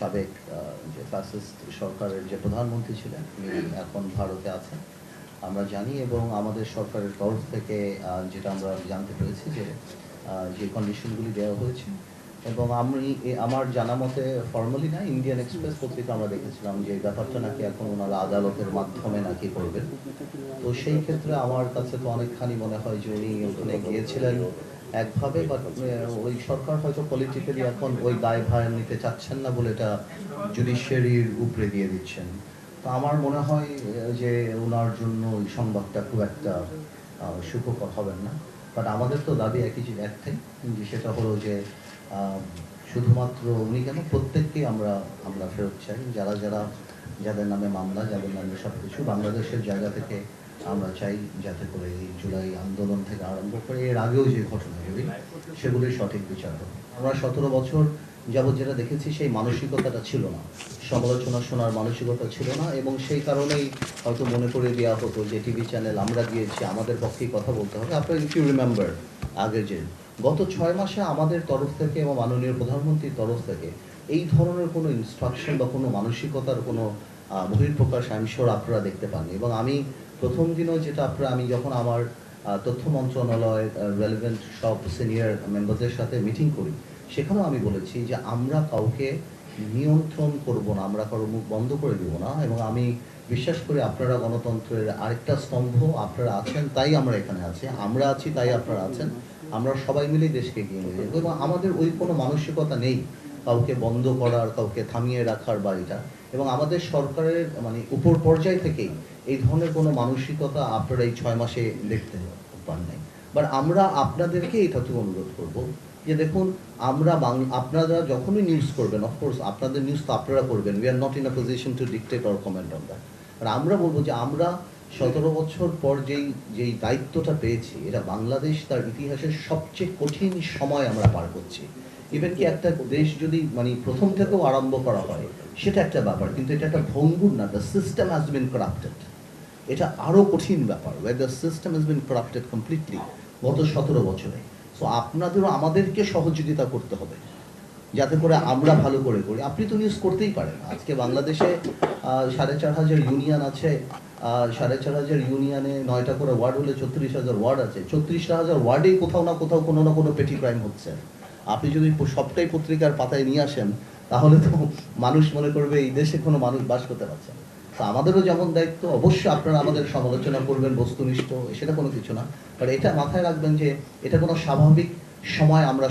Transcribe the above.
সাবেক যে ফ্যাসিস্ট সরকারের যে প্রধানমন্ত্রী ছিলেন উনি এখন ভারতে আছেন আমরা জানি, এবং আমাদের সরকারের তরফ থেকে যেটা আমরা জানতে পেরেছি যে যে কন্ডিশনগুলি দেওয়া হয়েছে, এবং আমার জানা মতে ফর্মালি না, ইন্ডিয়ান এক্সপ্রেস পত্রিকা আমরা দেখেছিলাম যে এই ব্যাপারটা নাকি এখন ওনারা আদালতের মাধ্যমে নাকি করবেন। তো সেই ক্ষেত্রে আমার কাছে তো অনেকখানি মনে হয় যে উনি ওখানে গিয়েছিলেন একভাবে, বাট ওই সরকার হয়তো পলিটিক্যালি এখন ওই দায়ভার নিতে চাচ্ছেন না বলে এটা জুডিশিয়ারির উপরে দিয়ে দিচ্ছেন। তো আমার মনে হয় যে ওনার জন্য ওই সংবাদটা খুব একটা সুখকর হবেন না। বাট আমাদের তো দাবি একটাই, যে সেটা হলো যে শুধুমাত্র উনি কেন, প্রত্যেককেই আমরা আমরা ফেরত চাই। যাদের নামে মামলা, যাদের নামে সব কিছু বাংলাদেশের জায়গা থেকে আমরা চাই যাতে করে এই জুলাই আন্দোলন থেকে আরম্ভ করে এর আগেও যে ঘটনাগুলি সেগুলির সঠিক বিচার হবে। আমরা 17 বছর যাবৎ যেটা দেখেছি সেই মানসিকতাটা ছিল না, সমালোচনা শোনার মানসিকতা ছিল না, এবং সেই কারণেই হয়তো মনে করে দেওয়া হতো যে টিভি চ্যানেল আমরা দিয়েছি, আমাদের পক্ষেই কথা বলতে হবে। আপনার ইফ ইউ রিমেম্বার আগে যে গত 6 মাসে আমাদের তরফ থেকে এবং মাননীয় প্রধানমন্ত্রীর তরফ থেকে এই ধরনের কোনো ইনস্ট্রাকশন বা কোনো মানসিকতার কোনো বহিঃপ্রকাশ আইমশোর আপনারা দেখতে পাননি। এবং আমি প্রথম দিনও যেটা আমি যখন আমার তথ্য মন্ত্রণালয়ের রেলেভেন্ট সব সিনিয়র মেম্বারদের সাথে মিটিং করি, সেখানেও আমি বলেছি যে আমরা কাউকে নিয়ন্ত্রণ করব না, আমরা কারো মুখ বন্ধ করে দেব না। এবং আমি বিশ্বাস করি আপনারা গণতন্ত্রের আরেকটা স্তম্ভ, আপনারা আছেন তাই আমরা এখানে আছি, আমরা আছি তাই আপনারা আছেন, আমরা সবাই মিলেই দেশকে এগিয়ে নিয়ে যাবো। এবং আমাদের ওই কোনো মানসিকতা নেই কাউকে বন্ধ করার, কাউকে থামিয়ে রাখার বা এটা। এবং আমাদের সরকারের উপর পর্যায় থেকেই এই ধরনের কোনো মানসিকতা আপনারা এই 6 মাসে দেখতে পান নাই। বাট আমরা আপনাদেরকে এটাতেও অনুরোধ করব যে দেখুন, আপনারা যখনই নিউজ করবেন, অফকোর্স আপনাদের নিউজ তো আপনারা করবেন, we are not in a position to dictate or comment on that. আর আমরা বলবো যে আমরা 17 বছর পর যেই দায়িত্বটা পেয়েছি, এটা বাংলাদেশ তার ইতিহাসের সবচেয়ে কঠিন সময় আমরা পার করছি। ইভেন কি একটা দেশ যদি প্রথম থেকেও আরম্ভ করা হয় সেটা একটা ব্যাপার, কিন্তু এটা একটা ভঙ্গুর না, the system has been corrupted. এটা আরও কঠিন ব্যাপার, where the system has been corrupted completely গত 17 বছরে। সো আপনাদেরও আমাদেরকে সহযোগিতা করতে হবে যাতে করে আমরা ভালো করে করি। আপনি তো নিউজ করতেই পারেন, আজকে বাংলাদেশে 4,500 ইউনিয়ন আছে, 4,500 ইউনিয়নে 9টা করে ওয়ার্ড হলে 36,000 ওয়ার্ড আছে, 36,000 ওয়ার্ডেই কোথাও না কোথাও কোনো না কোনো পেটি ক্রাইম হচ্ছে। আপনি যদি সবটাই পত্রিকার পাতায় নিয়ে আসেন তাহলে তো মানুষ মনে করবে এই দেশে কোনো মানুষ বাস করতে পারছে না। তো আমাদেরও যেমন দায়িত্ব, অবশ্যই আপনারা আমাদের সমালোচনা করবেন বস্তুনিষ্ঠ, সেটা কোনো কিছু না, বাট এটা মাথায় রাখবেন যে এটা কোনো স্বাভাবিক সময় আমরা